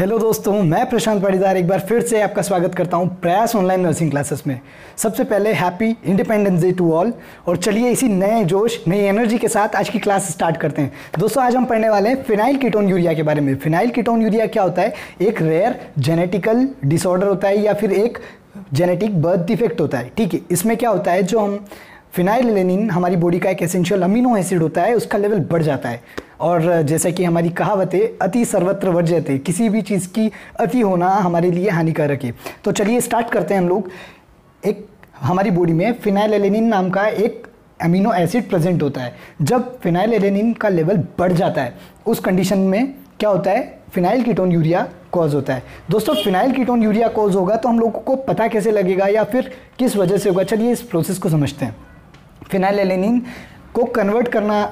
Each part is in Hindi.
हेलो दोस्तों, मैं प्रशांत पाटीदार एक बार फिर से आपका स्वागत करता हूं प्रयास ऑनलाइन नर्सिंग क्लासेस में। सबसे पहले happy independence day to all. और चलिए इसी नए जोश नई एनर्जी के साथ आज की क्लास स्टार्ट करते हैं। दोस्तों आज हम पढ़ने वाले हैं फिनाइल कीटोन यूरिया के बारे में। फिनाइल कीटोन यूरिया क्या होता है? एक रेयर जेनेटिकल डिसऑर्डर होता है या फिर एक जेनेटिक बर्थ डिफेक्ट होता है। ठीक है, इसमें क्या होता है, जो हम फिनाइलएलेनिन हमारी बॉडी का एक एसेंशियल अमीनो एसिड होता है, उसका लेवल बढ़ जाता है। और जैसा कि हमारी कहावत है, अति सर्वत्र वर्ज्यते, किसी भी चीज़ की अति होना हमारे लिए हानिकारक है। तो चलिए स्टार्ट करते हैं हम लोग। एक हमारी बॉडी में फिनाइलएलेनिन नाम का एक अमीनो एसिड प्रेजेंट होता है। जब फिनाइलएलेनिन का लेवल बढ़ जाता है उस कंडीशन में क्या होता है? फिनाइल कीटोन यूरिया कॉज होता है। दोस्तों फिनाइल कीटोन यूरिया कॉज होगा तो हम लोगों को पता कैसे लगेगा या फिर किस वजह से होगा? चलिए इस प्रोसेस को समझते हैं। फिनाइलएलेनिन को कन्वर्ट करना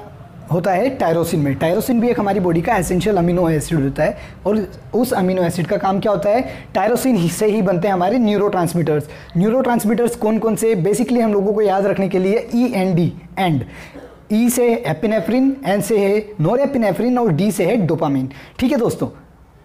होता है टायरोसिन में। टायरोसिन भी एक हमारी बॉडी का एसेंशियल अमीनो एसिड होता है और उस अमीनो एसिड का काम क्या होता है? टायरोसिन से ही बनते हैं हमारे न्यूरोट्रांसमीटर्स। न्यूरोट्रांसमीटर्स कौन कौन से? बेसिकली हम लोगों को याद रखने के लिए END एंड E से एपिनेफ्रिन, N से है नोरेपिनेफ्रिन और D से है डोपामिन। ठीक है दोस्तों,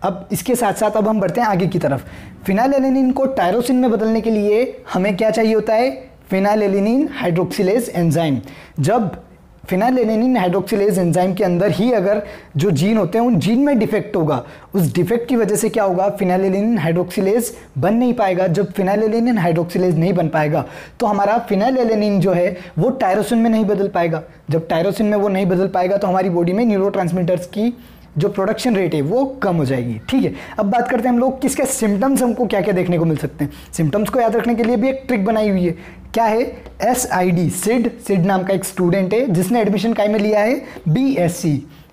अब इसके साथ साथ अब हम बढ़ते हैं आगे की तरफ। फिनाइलएलेनिन को टायरोसिन में बदलने के लिए हमें क्या चाहिए होता है? Phenylalanine hydroxylase enzyme. जब फिनाइलएलेनिन हाइड्रोक्सिलेज एंजाइम के अंदर ही अगर जो जीन होते हैं उन जीन में डिफेक्ट होगा, उस डिफेक्ट की वजह से क्या होगा? फिनाइलएलेनिन हाइड्रोक्सिलेज बन नहीं पाएगा। जब फिनाइलएलेनिन हाइड्रोक्सिलेज नहीं बन पाएगा तो हमारा फिनाइलएलेनिन जो है वो टायरोसिन में नहीं बदल पाएगा। जब टायरोसिन में वो नहीं बदल पाएगा तो हमारी बॉडी में न्यूरोट्रांसमीटर्स की जो प्रोडक्शन रेट है वो कम हो जाएगी। ठीक है, अब बात करते हैं हम लोग किसके सिम्टम्स हमको क्या क्या देखने को मिल सकते हैं। सिम्टम्स को याद रखने के लिए भी एक ट्रिक बनाई हुई है। क्या है? SID, सिड नाम का एक स्टूडेंट है जिसने एडमिशन काय में लिया है? BSc।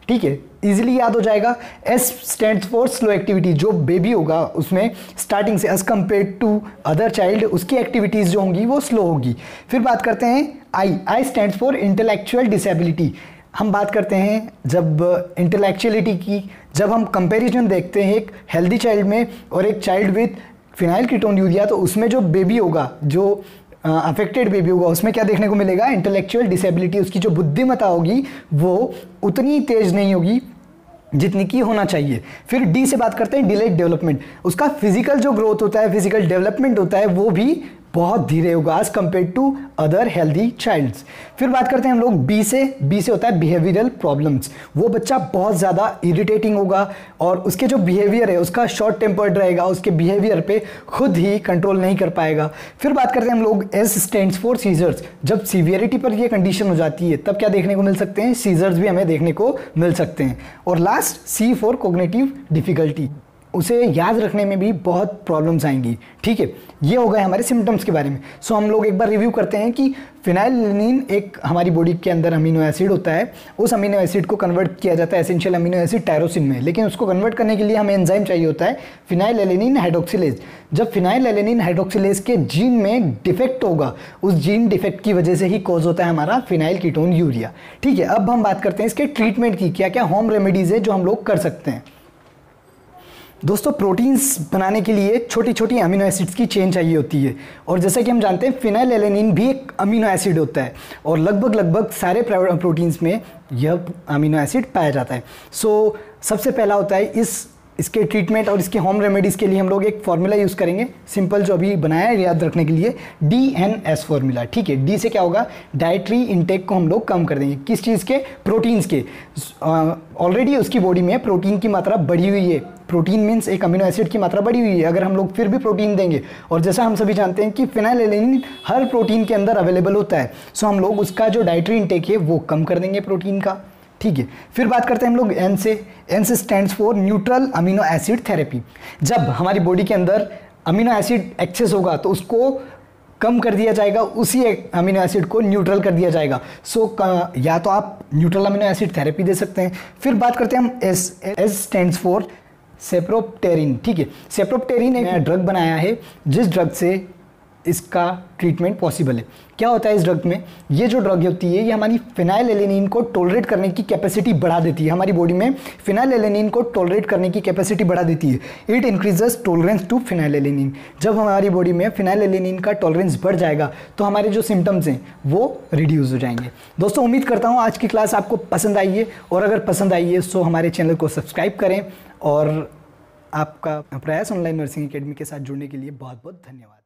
ठीक है, इजीली याद हो जाएगा। S stands for slow activity. जो बेबी होगा उसमें स्टार्टिंग से as compare to other child उसकी एक्टिविटीज़ जो होंगी वो स्लो होगी। फिर बात करते हैं I stands for intellectual disability. हम बात करते हैं जब इंटेलेक्चुअलिटी की, जब हम कंपैरिजन देखते हैं एक हेल्दी चाइल्ड में और एक child with phenyl ketone urea, तो उसमें जो बेबी होगा, जो अफेक्टेड बेबी होगा, उसमें क्या देखने को मिलेगा? Intellectual disability. उसकी जो बुद्धिमत्ता होगी वो उतनी तेज नहीं होगी जितनी की होना चाहिए। फिर D से बात करते हैं डिलेड डेवलपमेंट। उसका फिजिकल जो ग्रोथ होता है, फिजिकल डेवलपमेंट होता है, वो भी बहुत धीरे होगा as compare to other healthy childs. फिर बात करते हैं हम लोग B से होता है बिहेवियरल प्रॉब्लम्स। वो बच्चा बहुत ज़्यादा इरिटेटिंग होगा और उसके जो बिहेवियर है उसका शॉर्ट टेम्पर्ड रहेगा, उसके बिहेवियर पे खुद ही कंट्रोल नहीं कर पाएगा। फिर बात करते हैं हम लोग S स्टैंड्स फॉर सीजर्स। जब सीवियरिटी पर ये कंडीशन हो जाती है तब क्या देखने को मिल सकते हैं? सीजर्स भी हमें देखने को मिल सकते हैं। और last C for cognitive difficulty. उसे याद रखने में भी बहुत प्रॉब्लम्स आएंगी। ठीक है, ये हो गए हमारे सिम्टम्स के बारे में। सो हम लोग एक बार रिव्यू करते हैं कि फिनाइलएलेनिन एक हमारी बॉडी के अंदर अमीनो एसिड होता है। उस अमीनो एसिड को कन्वर्ट किया जाता है एसेंशियल अमीनो एसिड टायरोसिन में, लेकिन उसको कन्वर्ट करने के लिए हमें एंजाइम चाहिए होता है फिनाइलएलेनिन हाइड्रोक्सिलेज। जब फिनाइलएलेनिन हाइड्रोक्सिलेज के जीन में डिफेक्ट होगा, उस जीन डिफेक्ट की वजह से ही कॉज होता है हमारा फिनाइल कीटोन यूरिया। ठीक है, अब हम बात करते हैं इसके ट्रीटमेंट की। क्या क्या होम रेमेडीज़ है जो हम लोग कर सकते हैं? दोस्तों प्रोटीन्स बनाने के लिए छोटी छोटी अमीनो एसिड्स की चेन चाहिए होती है, और जैसा कि हम जानते हैं फिनाइलएलेनिन भी एक अमीनो एसिड होता है और लगभग सारे प्रोटीन्स में यह अमीनो एसिड पाया जाता है। सो सबसे पहला होता है इसके ट्रीटमेंट और इसके होम रेमेडीज़ के लिए हम लोग एक फॉर्मूला यूज़ करेंगे, सिंपल जो अभी बनाया है याद रखने के लिए, DNS फॉर्मूला। ठीक है, D से क्या होगा? डाइटरी इंटेक को हम लोग कम कर देंगे। किस चीज़ के? प्रोटीन्स के। ऑलरेडी उसकी बॉडी में प्रोटीन की मात्रा बढ़ी हुई है। प्रोटीन मीन्स एक अमीनो एसिड की मात्रा बढ़ी हुई है। अगर हम लोग फिर भी प्रोटीन देंगे, और जैसा हम सभी जानते हैं कि फिनाइलएलेनिन हर प्रोटीन के अंदर अवेलेबल होता है, सो हम लोग उसका जो डाइटरी इंटेक है वो कम कर देंगे प्रोटीन का। ठीक है, फिर बात करते हैं हम लोग N से stands for neutral amino acid therapy. जब हमारी बॉडी के अंदर अमीनो एसिड एक्सेस होगा तो उसको कम कर दिया जाएगा, उसी अमीनो एसिड को न्यूट्रल कर दिया जाएगा। या तो आप न्यूट्रल अमीनो एसिड थेरेपी दे सकते हैं। फिर बात करते हैं हम S स्टैंड्स फॉर सेप्रोप्टेरिन। ठीक है, सेप्रोप्टेरिन एक ड्रग बनाया है जिस ड्रग से इसका ट्रीटमेंट पॉसिबल है। क्या होता है इस ड्रग में? ये जो ड्रग होती है ये हमारी फिनाइलएलेनिन को टॉलरेट करने की कैपेसिटी बढ़ा देती है। हमारी बॉडी में फिनाइलएलेनिन को टॉलरेट करने की कैपेसिटी बढ़ा देती है। It increases tolerance to phenylalanine. जब हमारी बॉडी में फिनाइलएलेनिन का टॉलरेंस बढ़ जाएगा तो हमारे जो सिम्टम्स हैं वो रिड्यूस हो जाएंगे। दोस्तों उम्मीद करता हूँ आज की क्लास आपको पसंद आई है, और अगर पसंद आई है तो हमारे चैनल को सब्सक्राइब करें और आपका प्रयास ऑनलाइन नर्सिंग एकेडमी के साथ जुड़ने के लिए बहुत बहुत धन्यवाद।